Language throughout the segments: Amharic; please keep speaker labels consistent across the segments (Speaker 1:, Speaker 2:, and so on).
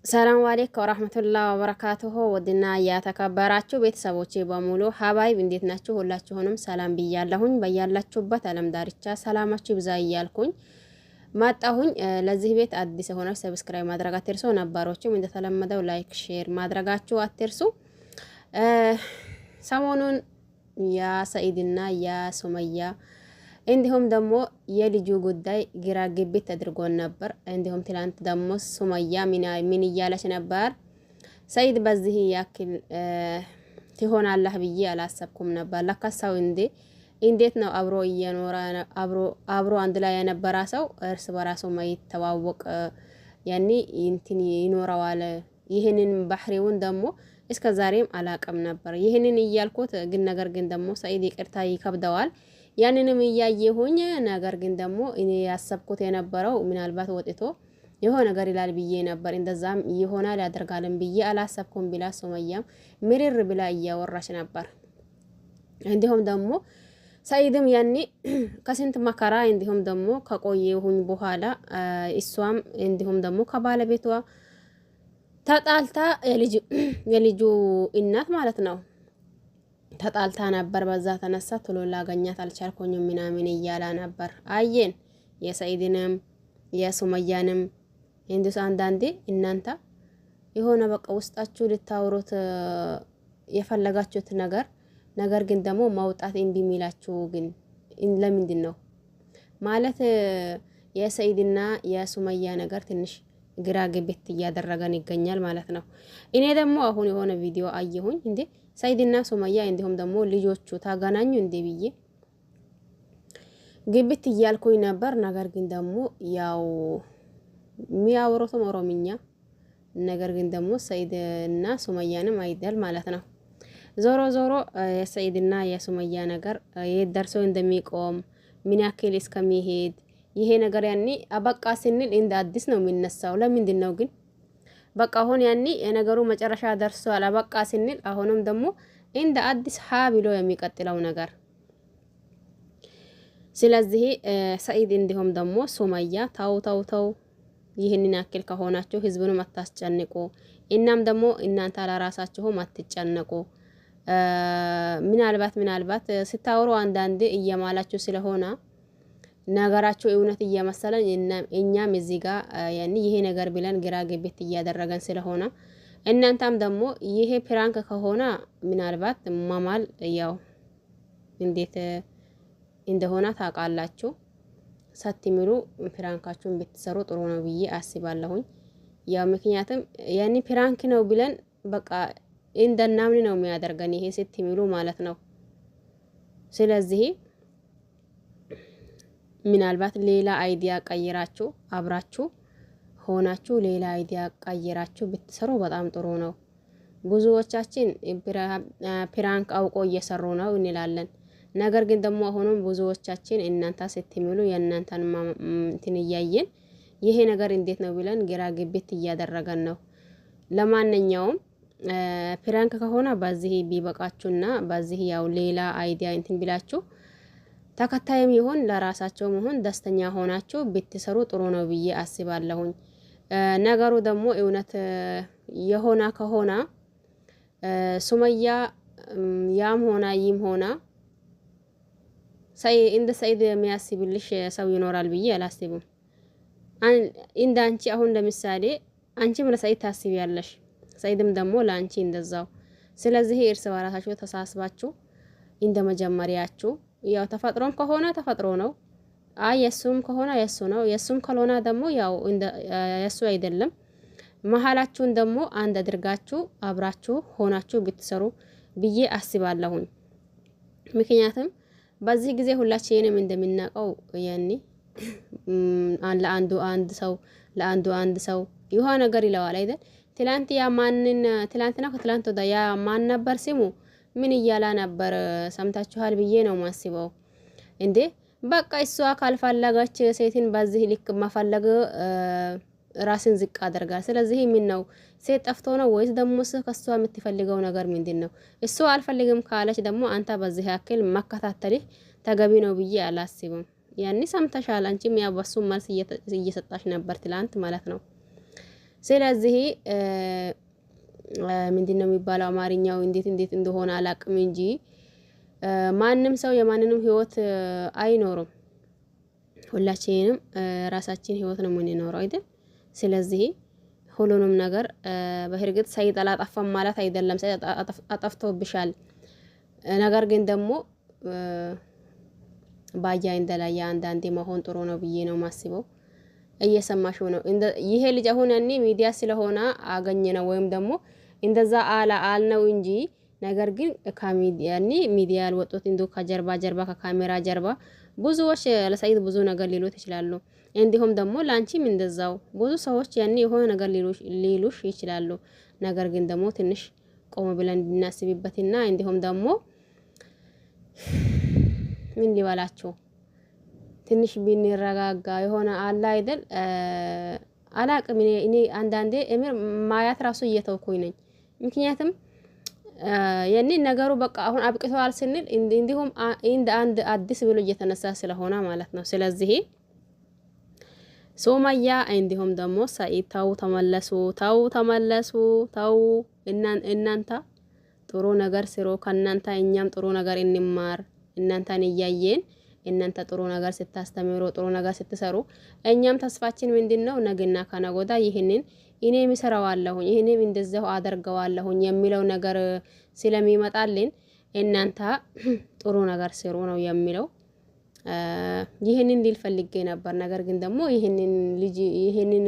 Speaker 1: ሰላም አለይኩም ወራህመቱላሂ ወበረካቱሁ። ወድና ያተከበራችሁ ቤተሰቦቼ በሙሉ ሀባይብ እንዴት ናችሁ? ሁላችሁንም ሰላም ብያለሁኝ። በያላችሁበት ዓለም ዳርቻ ሰላማችሁ ይብዛ እያልኩኝ ማጣሁኝ። ለዚህ ቤት አዲስ የሆናችሁ ሰብስክራይብ ማድረግ አትርሱ። ነባሮችም እንደተለመደው ላይክ፣ ሼር ማድረጋችሁ አትርሱ። ሰሞኑን ያ ሰኢድና ያ ሱመያ እንዲሁም ደግሞ የልጁ ጉዳይ ግራ ግብት አድርጎን ነበር። እንዲሁም ትላንት ደግሞ ሱመያ ምን እያለች ነበር? ሰኢድ በዚህ ያክል ትሆናለህ ብዬ አላሰብኩም ነበር። ለካሳው እንዴት ነው አብሮ እየኖረ አብሮ አንድ ላይ የነበረ ሰው እርስ በራሱ ማይተዋወቅ ያኒ እንትን ይኖረዋል። ይህንን ባህሪውን ደግሞ እስከ ዛሬም አላቀም ነበር። ይህንን እያልኩት ግን ነገር ግን ደግሞ ሰኢድ ይቅርታ ይከብደዋል። ያንንም እያየሁኝ ነገር ግን ደግሞ እኔ ያሰብኩት የነበረው ምናልባት ወጥቶ የሆነ ነገር ይላል ብዬ ነበር። እንደዛም ይሆናል ያደርጋልን ብዬ አላሰብኩም ብላ ሱመያም ምርር ብላ እያወራች ነበር። እንዲሁም ደግሞ ሰኢድም ያኔ ከስንት መከራ እንዲሁም ደግሞ ከቆየሁኝ በኋላ እሷም እንዲሁም ደግሞ ከባለቤቷ ተጣልታ የልጁ እናት ማለት ነው ተጣልታ ነበር። በዛ ተነሳ ቶሎ ላገኛት አልቻልኩኝም ምናምን እያላ ነበር። አየን የሰኢድንም የሱመያንም እንዲስ አንዳንዴ እናንተ የሆነ በቃ ውስጣችሁ ልታወሩት የፈለጋችሁት ነገር ግን ደግሞ ማውጣት እምቢ የሚላችሁ ግን ለምንድን ነው ማለት? የሰኢድና የሱመያ ነገር ትንሽ ግራ ግብት እያደረገን ይገኛል ማለት ነው። እኔ ደግሞ አሁን የሆነ ቪዲዮ አየሁኝ እንዴ ሰኢድና ሱመያ እንዲሁም ደግሞ ልጆቹ ታገናኙ እንዴ ብዬ ግብት እያልኩኝ ነበር። ነገር ግን ደግሞ ያው የሚያወሩትም ኦሮምኛ ነገር ግን ደግሞ ሰኢድና ሱመያንም አይደል ማለት ነው። ዞሮ ዞሮ የሰኢድና የሱመያ ነገር የት ደርሶ እንደሚቆም ምን ያክል እስከሚሄድ ይሄ ነገር ያኔ አበቃ ስንል እንደ አዲስ ነው የሚነሳው። ለምንድን ነው ግን በቃ አሁን ያኔ የነገሩ መጨረሻ ደርሷል አበቃ ስንል አሁንም ደግሞ እንደ አዲስ ሀ ብሎ የሚቀጥለው ነገር። ስለዚህ ሰኢድ እንዲሁም ደግሞ ሱመያ ተው ይህንን ያክል ከሆናችሁ ህዝቡንም አታስጨንቁ። እናም ደግሞ እናንተ ለራሳችሁም አትጨነቁ። ምናልባት ስታወሩ አንዳንዴ እየማላችሁ ስለሆነ ነገራቸው እውነት እየመሰለን እኛም እዚህ ጋር ያኒ ይሄ ነገር ብለን ግራ ግብት እያደረገን ስለሆነ እናንተም ደግሞ ይሄ ፕራንክ ከሆነ ምናልባት ማማል ያው እንዴት እንደሆነ ታውቃላችሁ። ሳትምሩ ፕራንካችሁን ብትሰሩ ጥሩ ነው ብዬ አስባለሁኝ። ያው ምክንያቱም ያኒ ፕራንክ ነው ብለን በቃ እንደናምን ነው የሚያደርገን ይሄ ስትምሩ ማለት ነው። ስለዚህ ምናልባት ሌላ አይዲያ ቀይራችሁ አብራችሁ ሆናችሁ ሌላ አይዲያ ቀይራችሁ ብትሰሩ በጣም ጥሩ ነው። ብዙዎቻችን ፕራንክ አውቆ እየሰሩ ነው እንላለን። ነገር ግን ደግሞ አሁንም ብዙዎቻችን እናንተ ስትምሉ የእናንተን እንትን እያየን ይሄ ነገር እንዴት ነው ብለን ግራ ግብት እያደረገን ነው። ለማንኛውም ፕራንክ ከሆነ በዚህ ቢበቃችሁና በዚህ ያው ሌላ አይዲያ እንትን ብላችሁ ተከታይም ይሁን ለራሳቸው መሆን ደስተኛ ሆናችሁ ብትሰሩ ጥሩ ነው ብዬ አስባለሁኝ። ነገሩ ደግሞ እውነት የሆነ ከሆነ ሱመያ ያም ሆና ይም ሆና እንደ ሰኢድ የሚያስብልሽ ሰው ይኖራል ብዬ አላስብም። እንደ አንቺ አሁን ለምሳሌ አንቺም ለሰኢድ ታስቢያለሽ፣ ሰኢድም ደግሞ ለአንቺ እንደዛው። ስለዚህ እርስ በራሳችሁ ተሳስባችሁ እንደ መጀመሪያችሁ ያው ተፈጥሮም ከሆነ ተፈጥሮ ነው። የሱም ከሆነ የሱ ነው። የሱም ካልሆነ ደግሞ ያው የሱ አይደለም። መሀላችሁን ደግሞ አንድ አድርጋችሁ አብራችሁ ሆናችሁ ብትሰሩ ብዬ አስባለሁኝ። ምክንያቱም በዚህ ጊዜ ሁላችንም እንደምናውቀው ያኔ ለአንዱ አንድ ሰው የሆነ ነገር ይለዋል አይደል? ትላንትና ከትላንት ወዲያ ያ ማን ነበር ስሙ ምን እያላ ነበር ሰምታችኋል ብዬ ነው ማስበው። እንዴ በቃ እሷ ካልፈለገች ሴትን በዚህ ልክ መፈለግ ራስን ዝቅ አደርጋል። ስለዚህ ምን ነው ሴት ጠፍቶ ነው ወይስ ደግሞ ከሷ የምትፈልገው ነገር ምንድነው? እሷ አልፈልግም ካለች ደግሞ አንተ በዚህ ያክል መከታተልህ ተገቢ ነው ብዬ አላስብም። ያኔ ሰምተሻል። አንቺም ያው በሱ መልስ እየሰጣሽ ነበር ትላንት ማለት ነው። ስለዚህ ምንድነው የሚባለው አማርኛው እንዴት እንደሆነ አላቅም እንጂ ማንም ሰው የማንንም ህይወት አይኖርም። ሁላችንም ራሳችን ህይወት ነው የምንኖረው አይደል? ስለዚህ ሁሉንም ነገር በእርግጥ ሰይድ አላጠፋም ማለት አይደለም። ሰይድ አጠፍቶብሻል። ነገር ግን ደግሞ ባያ እንደላያ አንዳንዴ መሆን ጥሩ ነው ብዬ ነው ማስበው። እየሰማሽው ነው። ይሄ ልጅ አሁን ያኔ ሚዲያ ስለሆነ አገኘነው ወይም ደግሞ እንደዛ አልነው እንጂ ነገር ግን ከሚዲያ ያኔ ሚዲያ ያልወጡት እንዶ ከጀርባ ከካሜራ ጀርባ ብዙዎች ለሰይድ ብዙ ነገር ሊሉት ይችላሉ። እንዲሁም ደግሞ ላንቺም እንደዛው ብዙ ሰዎች ያኔ የሆነ ነገር ሊሉሽ ይችላሉ። ነገር ግን ደግሞ ትንሽ ቆም ብለን እንድናስብበትና እንዲሁም ደግሞ ምን ሊባላችሁ ትንሽ ቢንረጋጋ የሆነ አላ አይደል? አላቅም እኔ አንዳንዴ እምር ማያት ራሱ እየተውኩኝ ነኝ። ምክንያቱም ያኔ ነገሩ በቃ አሁን አብቅተዋል ስንል እንዲሁም እንደ አንድ አዲስ ብሎ እየተነሳ ስለሆነ ማለት ነው። ስለዚህ ሱመያ እንዲሁም ደግሞ ሰኢድ ተመለሱ። እናንተ ጥሩ ነገር ስሩ። ከእናንተ እኛም ጥሩ ነገር እንማር። እናንተን እያየን እናንተ ጥሩ ነገር ስታስተምሩ ጥሩ ነገር ስትሰሩ እኛም ተስፋችን ምንድነው? ነገና ከነጎዳ ይሄንን እኔም እሰራዋለሁ ይሄንም እንደዛው አደርገዋለሁ የሚለው ነገር ስለሚመጣልን እናንተ ጥሩ ነገር ስሩ ነው የሚለው። ይሄንን ሊል ፈልጌ ነበር። ነገር ግን ደግሞ ይሄንን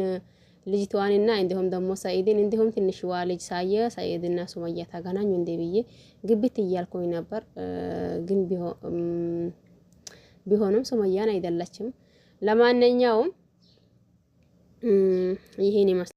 Speaker 1: ልጅቷንና እንዲሁም ደግሞ ሰኢድን እንዲሁም ትንሽዋ ልጅ ሳየ ሰኢድና ሱመያ ተገናኙ እንደ ብዬ ግብት እያልኩኝ ነበር። ግን ቢሆንም ሱመያን አይደለችም። ለማንኛውም ይሄን